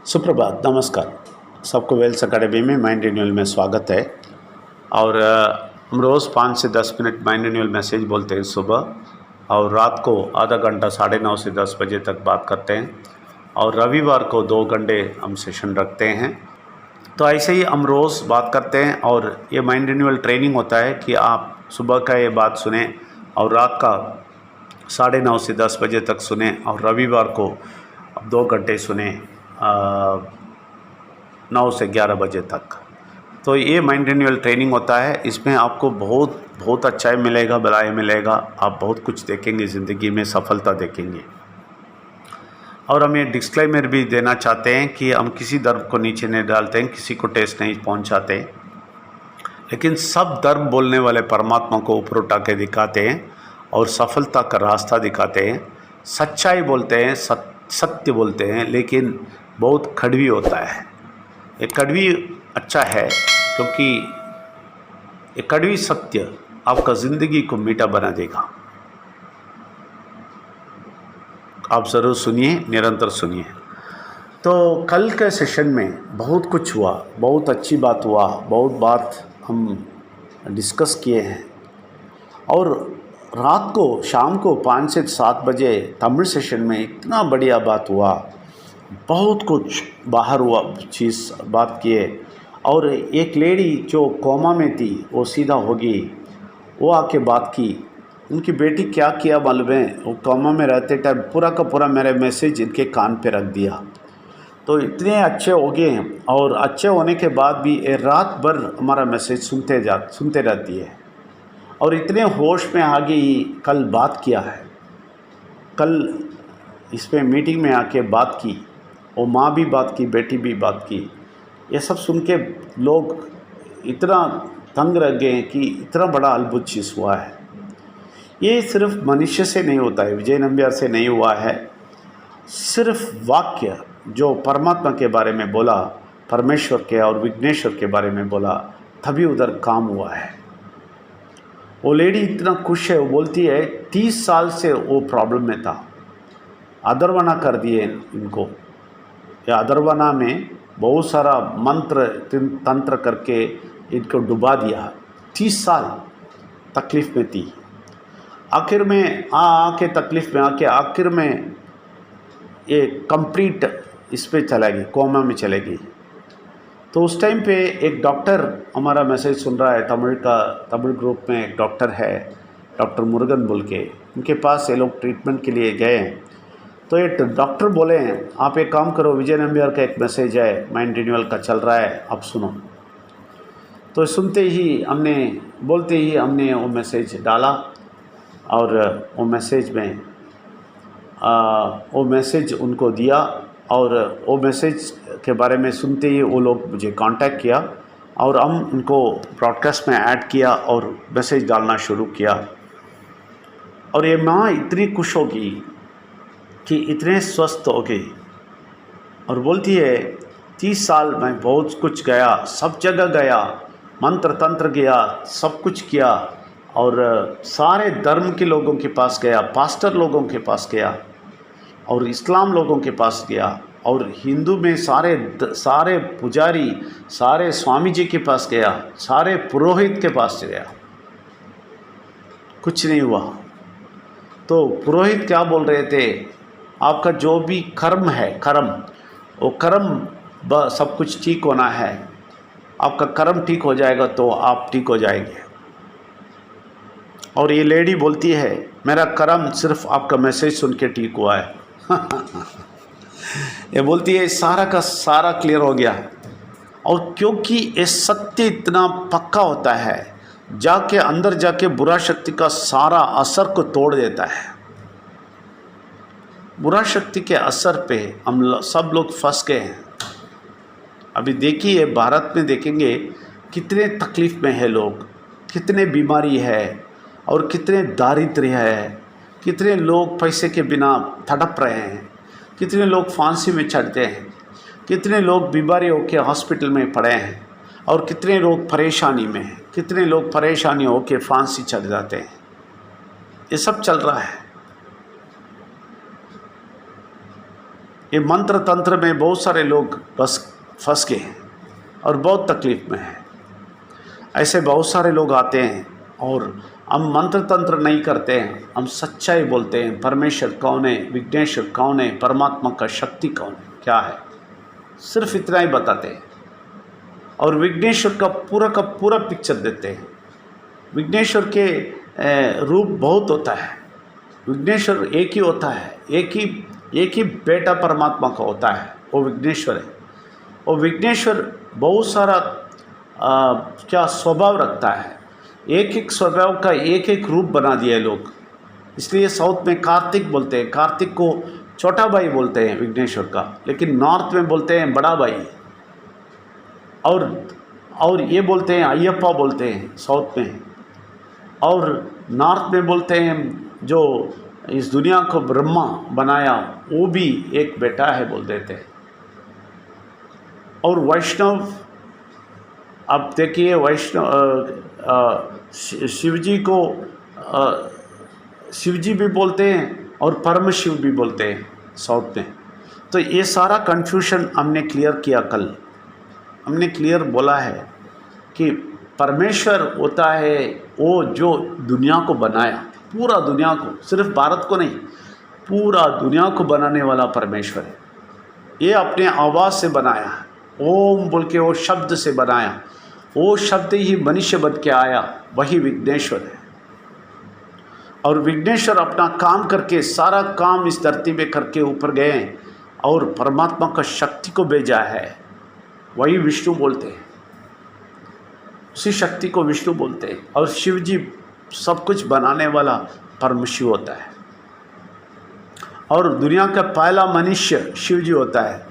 सुप्रभात, नमस्कार। सबको वेल्स अकेडमी में माइंड रिन्यूअल में स्वागत है। और हम रोज़ 5 से 10 मिनट माइंड रिन्यूअल मैसेज बोलते हैं सुबह, और रात को आधा घंटा 9:30 से 10 बजे तक बात करते हैं, और रविवार को 2 घंटे हम सेशन रखते हैं। तो ऐसे ही हम रोज़ बात करते हैं, और ये माइंड रिन्यूअल ट्रेनिंग होता है कि आप सुबह का ये बात सुने और रात का 9:30 से 10 बजे तक सुने, और रविवार को 2 घंटे सुने 9 से 11 बजे तक। तो ये माइंड रिन्यूअल ट्रेनिंग होता है। इसमें आपको बहुत बहुत अच्छाई मिलेगा, भलाई मिलेगा। आप बहुत कुछ देखेंगे, ज़िंदगी में सफलता देखेंगे। और हम ये डिस्क्लेमर भी देना चाहते हैं कि हम किसी धर्म को नीचे नहीं डालते हैं, किसी को ठेस नहीं पहुंचाते, लेकिन सब धर्म बोलने वाले परमात्मा को ऊपर उठा के दिखाते हैं और सफलता का रास्ता दिखाते हैं। सच्चाई बोलते हैं, सत्य बोलते हैं, लेकिन बहुत कड़वी होता है। ये कड़वी अच्छा है, क्योंकि ये कड़वी सत्य आपका ज़िंदगी को मीठा बना देगा। आप ज़रूर सुनिए, निरंतर सुनिए। तो कल के सेशन में बहुत कुछ हुआ, बहुत अच्छी बात हुआ, बहुत बात हम डिस्कस किए हैं। और रात को शाम को 5 से 7 बजे तमिल सेशन में इतना बढ़िया बात हुआ, बहुत कुछ बाहर हुआ, चीज़ बात किए। और एक लेडी जो कोमा में थी वो सीधा होगी, वो आके बात की। उनकी बेटी क्या किया मालूम है, वो कोमा में रहते टाइम पूरा का पूरा मेरे मैसेज इनके कान पे रख दिया। तो इतने अच्छे हो गए, और अच्छे होने के बाद भी ये रात भर हमारा मैसेज सुनते रहती है, और इतने होश में आ गई। कल बात किया है, कल इसमें मीटिंग में आके बात की, वो माँ भी बात की, बेटी भी बात की। ये सब सुन के लोग इतना तंग रह गए कि इतना बड़ा अद्भुत चीज़ हुआ है। ये सिर्फ मनुष्य से नहीं होता है, विजय नंबियार से नहीं हुआ है। सिर्फ वाक्य जो परमात्मा के बारे में बोला, परमेश्वर के और विघ्नेश्वर के बारे में बोला, तभी उधर काम हुआ है। वो लेडी इतना खुश है, वो बोलती है 30 साल से वो प्रॉब्लम में था, अदरवना कर दिए इनको। या अदरवना में बहुत सारा मंत्र तंत्र करके इनको डुबा दिया। 30 साल तकलीफ़ में थी, आखिर में आके तकलीफ़ में आके आखिर में ये कंप्लीट इस पे चला गई, कोमा में चलेगी। तो उस टाइम पे एक डॉक्टर हमारा मैसेज सुन रहा है, तमिल ग्रुप में एक डॉक्टर है, डॉक्टर मुरुगन बोल के, उनके पास ये लोग ट्रीटमेंट के लिए गए। तो ये डॉक्टर बोले, आप एक काम करो, विजय नंबियार का एक मैसेज है, माइंड रिन्यूअल का चल रहा है, आप सुनो। तो सुनते ही बोलते ही हमने वो मैसेज डाला, और वो मैसेज में वो मैसेज उनको दिया। और वो मैसेज के बारे में सुनते ही वो लोग मुझे कांटेक्ट किया, और हम उनको ब्रॉडकास्ट में ऐड किया और मैसेज डालना शुरू किया। और ये माँ इतनी खुश होगी कि इतने स्वस्थ हो गई, और बोलती है 30 साल मैं बहुत कुछ गया, सब जगह गया, मंत्र तंत्र गया, सब कुछ किया, और सारे धर्म के लोगों के पास गया, पास्टर लोगों के पास गया, और इस्लाम लोगों के पास गया, और हिंदू में सारे पुजारी, सारे स्वामी जी के पास गया, सारे पुरोहित के पास गया, कुछ नहीं हुआ। तो पुरोहित क्या बोल रहे थे, आपका जो भी कर्म है, वो कर्म सब कुछ ठीक होना है, आपका कर्म ठीक हो जाएगा तो आप ठीक हो जाएंगे। और ये लेडी बोलती है, मेरा कर्म सिर्फ आपका मैसेज सुन के ठीक हुआ है। ये बोलती है सारा का सारा क्लियर हो गया। और क्योंकि ये सत्य इतना पक्का होता है, जाके अंदर जाके बुरा शक्ति का सारा असर को तोड़ देता है। बुरा शक्ति के असर पे हम सब लोग फंस गए हैं। अभी देखिए, भारत में देखेंगे कितने तकलीफ़ में है लोग, कितने बीमारी है, और कितने दारिद्र्य है, कितने लोग पैसे के बिना तड़प रहे हैं, कितने लोग फांसी में चढ़ते हैं, कितने लोग बीमारी होकर हॉस्पिटल में पड़े हैं, और कितने लोग परेशानी में हैं, कितने लोग परेशानी होकर फांसी चढ़ जाते हैं। ये सब चल रहा है। ये मंत्र तंत्र में बहुत सारे लोग बस फंस गए हैं और बहुत तकलीफ़ में हैं। ऐसे बहुत सारे लोग आते हैं और हम मंत्र तंत्र नहीं करते हैं, हम सच्चाई बोलते हैं। परमेश्वर कौन है, विघ्नेश्वर कौन है, परमात्मा का शक्ति कौन है, क्या है, सिर्फ इतना ही बताते हैं। और विघ्नेश्वर का पूरा पिक्चर देते हैं। विघ्नेश्वर के रूप बहुत होता है। विघ्नेश्वर एक ही होता है, एक ही बेटा परमात्मा का होता है, वो विघ्नेश्वर है। और विघ्नेश्वर बहुत सारा क्या स्वभाव रखता है, एक स्वभाव का एक रूप बना दिया है लोग। इसलिए साउथ में कार्तिक बोलते हैं, कार्तिक को छोटा भाई बोलते हैं विघ्नेश्वर का, लेकिन नॉर्थ में बोलते हैं बड़ा भाई। और ये बोलते हैं अयप्पा बोलते हैं साउथ में, और नॉर्थ में बोलते हैं जो इस दुनिया को ब्रह्मा बनाया वो भी एक बेटा है बोल देते हैं। और वैष्णव, अब देखिए वैष्णव शिवजी को शिवजी भी बोलते हैं और परम शिव भी बोलते हैं साउथ में। तो ये सारा कन्फ्यूजन हमने क्लियर किया। कल हमने क्लियर बोला है कि परमेश्वर होता है वो जो दुनिया को बनाया, पूरा दुनिया को, सिर्फ भारत को नहीं, पूरा दुनिया को बनाने वाला परमेश्वर है। ये अपने आवाज़ से बनाया, ओम बोल के वो शब्द से बनाया, वो शब्द ही मनुष्य बन के आया, वही विघ्नेश्वर है। और विघ्नेश्वर अपना काम करके, सारा काम इस धरती में करके ऊपर गए और परमात्मा का शक्ति को भेजा है, वही विष्णु बोलते हैं। उसी शक्ति को विष्णु बोलते हैं। और शिव जी सब कुछ बनाने वाला परम शिव होता है। और दुनिया का पहला मनुष्य शिव जी होता है,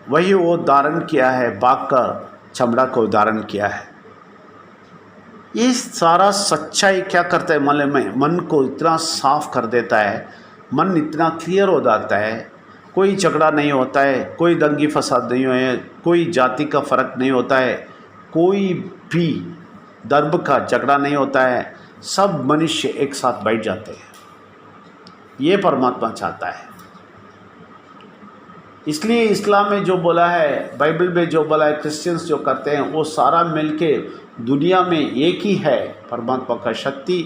वही वो धारण किया है, बाघ का चमड़ा को धारण किया है। ये सारा सच्चाई क्या करता है, मन को इतना साफ कर देता है, मन इतना क्लियर हो जाता है। कोई झगड़ा नहीं होता है, कोई दंगी फसाद नहीं है, कोई जाति का फ़र्क नहीं होता है, कोई भी धर्म का झगड़ा नहीं होता है। सब मनुष्य एक साथ बैठ जाते हैं। ये परमात्मा चाहता है। इसलिए इस्लाम में जो बोला है, बाइबल में जो बोला है, क्रिश्चियंस जो करते हैं, वो सारा मिलके दुनिया में एक ही है परमात्मा का शक्ति।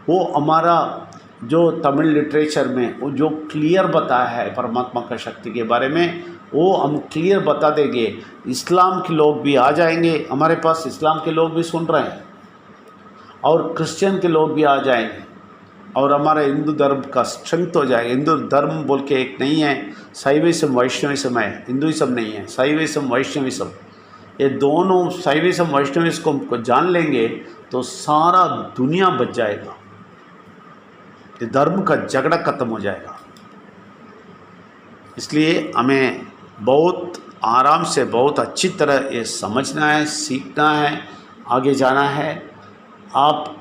वो हमारा जो तमिल लिटरेचर में वो जो क्लियर बताया है परमात्मा का शक्ति के बारे में, वो हम क्लियर बता देंगे। इस्लाम के लोग भी आ जाएंगे हमारे पास, इस्लाम के लोग भी सुन रहे हैं, और क्रिश्चियन के लोग भी आ जाएंगे, और हमारा हिंदू धर्म का स्ट्रेंथ हो जाएगा। हिंदू धर्म बोल के एक नहीं है, शैविज्म वैष्णविज्म है, हिंदुइज्म नहीं है, शैविज्म वैष्णविज्म। ये दोनों शैविज्म वैष्णविज्म को जान लेंगे तो सारा दुनिया बच जाएगा, ये धर्म का झगड़ा खत्म हो जाएगा। इसलिए हमें बहुत आराम से, बहुत अच्छी तरह ये समझना है, सीखना है, आगे जाना है। आप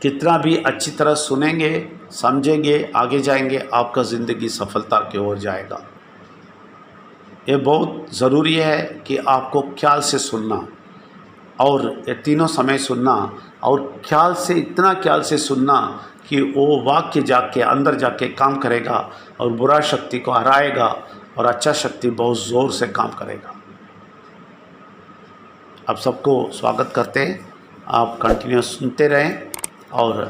कितना भी अच्छी तरह सुनेंगे, समझेंगे, आगे जाएंगे, आपका ज़िंदगी सफलता की ओर जाएगा। ये बहुत ज़रूरी है कि आपको ख्याल से सुनना, और ये तीनों समय सुनना, और ख्याल से, इतना ख्याल से सुनना कि वो वाक्य जाके अंदर जाके काम करेगा और बुरा शक्ति को हराएगा, और अच्छा शक्ति बहुत ज़ोर से काम करेगा। आप सबको स्वागत करते हैं। आप कंटिन्यूस सुनते रहें, और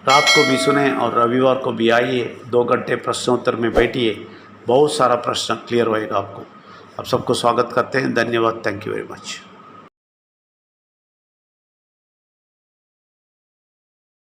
रात को भी सुने, और रविवार को भी आइए, 2 घंटे प्रश्नोत्तर में बैठिए, बहुत सारा प्रश्न क्लियर होएगा आपको। आप सबको स्वागत करते हैं। धन्यवाद। Thank you very much.